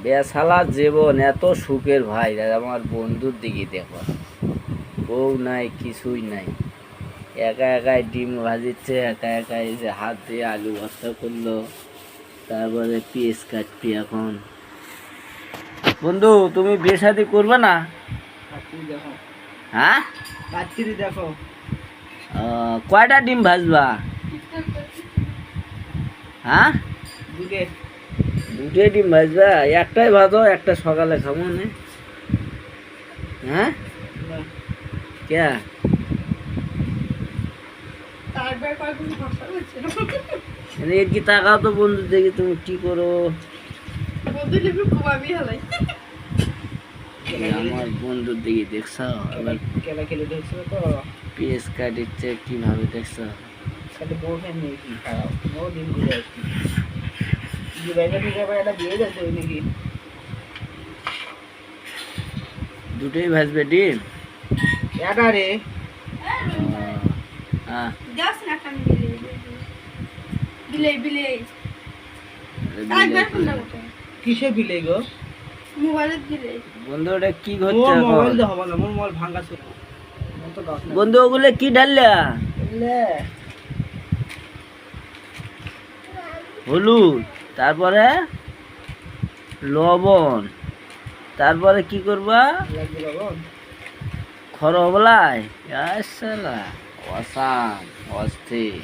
বেসালার জীবন এত সুখের ভাই। আমার বন্ধুর দিকে দেখো, বউ নাই, কিছুই নাই, একা একাই ডিম ভাজিচ্ছে, একা একাই যে হাত দিয়ে আলু ভর্তা করলো, তারপরে পেঁয়াজ কাটবি। এখন বন্ধু তুমি বিয়ে শাদী করবে না? হ্যাঁ, দেখো কয়টা ডিম ভাজবা? হ্যাঁ, দুটোই ডিম ভাজবা? একটাই ভাজো, একটা সকালে খাবো না। হ্যাঁ, কে কি তাকাও তো বন্ধু দেখি তুমি কি করো। আমার বন্ধুর দিকে দেখছো, আবার পেঁয়াজ কাটিচ্ছে কিভাবে দেখছো। দুটোই ভাজবে ডিম? কিসে বিলে গো? বন্ধু ওটা কি হচ্ছে? বন্ধু ওগুলো কি ঢাললা? হলুদ, তারপরে লবণ, তারপরে কি করবা? খরবলাই। অসাম, অস্থির।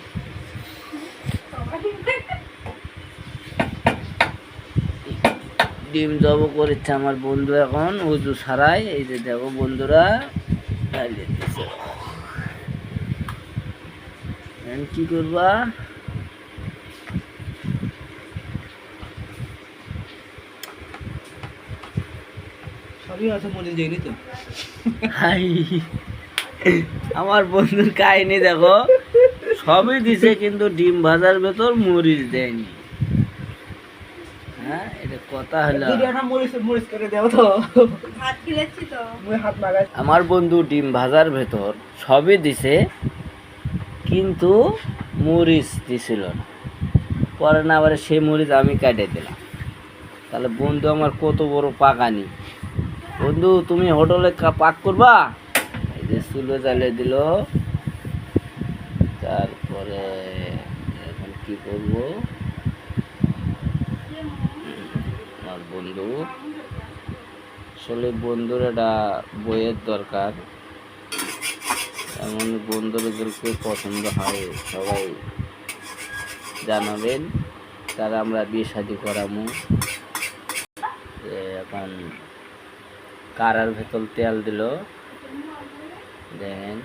ডিম জব করেছে আমার বন্ধু এখন উজু ছাড়াই। এই যে দেখো বন্ধুরা, কি করবা? আমার বন্ধুর কাহিনী দেখো, সবই দিছে কিন্তু ডিম ভাজার ভেতর মরিচ দেয়নি। হ্যাঁ, এটা কথা হলো। আমার বন্ধু ডিম ভাজার ভেতর সবই দিছে কিন্তু মরিচ দিছিল না। পরে না আবার সেই মরিচ আমি কাটে দিলাম। তাহলে বন্ধু আমার কত বড় পাকানি। বন্ধু তুমি হোটেলে পাক করবা? এই যে চুলো জ্বালিয়ে দিল। তারপরে এখন কি করবো? আমার বন্ধু আসলে বন্ধুর একটা বইয়ের দরকার। এমন বন্ধুদেরকে পছন্দ হয় সবাই জানাবেন, তারা আমরা বিয়ে শাদী করামু। এখন কারার ভেতর তেল দিল দেখেন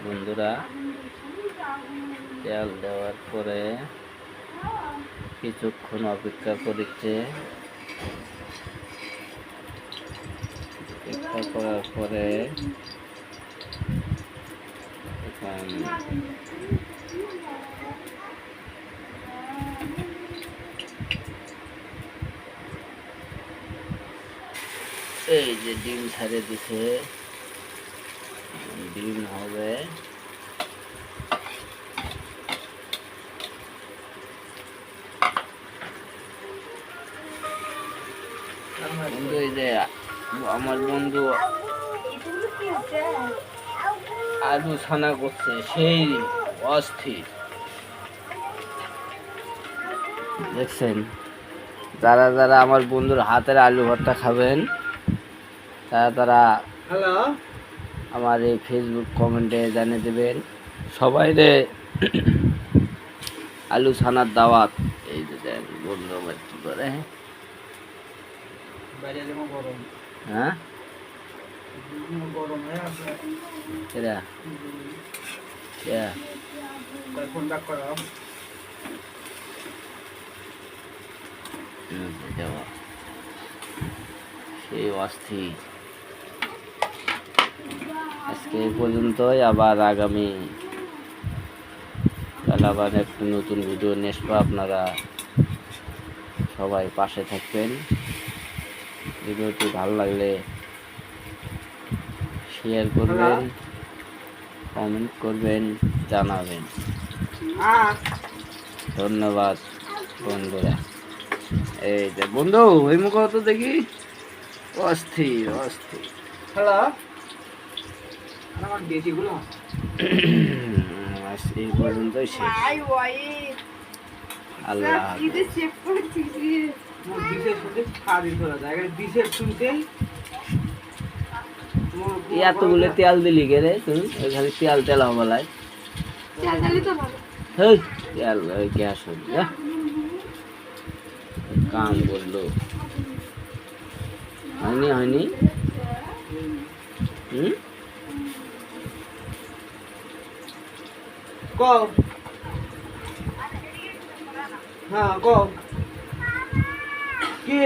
বন্ধুরা। তেল দেওয়ার পরে কিছুক্ষণ অপেক্ষা করছে। অপেক্ষা করার পরে এখন এই যে ডিম ছাড়ে দিছে, ডিম হবে। বন্ধু এই যে আমার বন্ধু আলু ছানা করছে, সেই অস্থির। দেখছেন, যারা যারা আমার বন্ধুর হাতের আলু ভর্তা খাবেন তারা আমার এই ফেসবুক কমেন্টে জানিয়ে দেবেন। সবাই রে আলু ছানার দাওয়াত। এই যে দেন বন্ধু আমার কি করে। হ্যাঁ, সেই অস্থির। আজকে এই পর্যন্তই, আবার আগামী কাল আবার একটু নতুন ভিডিও নিয়ে আসবো। আপনারা সবাই পাশে থাকবেন। ভিডিওটি ভালো লাগলে শেয়ার করবেন, কমেন্ট করবেন, জানাবেন। ধন্যবাদ বন্ধুরা। এই যে বন্ধু ওই মুখ তো দেখি অস্থির অস্থির। হ্যালো আমার বেটিগুলো আজ এই পর্যন্তই শেষ। আল্লাহ হাফেজ। মোর বিশেষ শুনতে খাদি ধরা যায় এখানে বিশেষ শুনতেই এতগুলো তেল দিলি কে রে তুই? খালি তেল তেল হবলায় হেই তেল গ্যাস হবি কাম করলো হয়নি হয়নি। হুম কও হ্যাঁ কও কি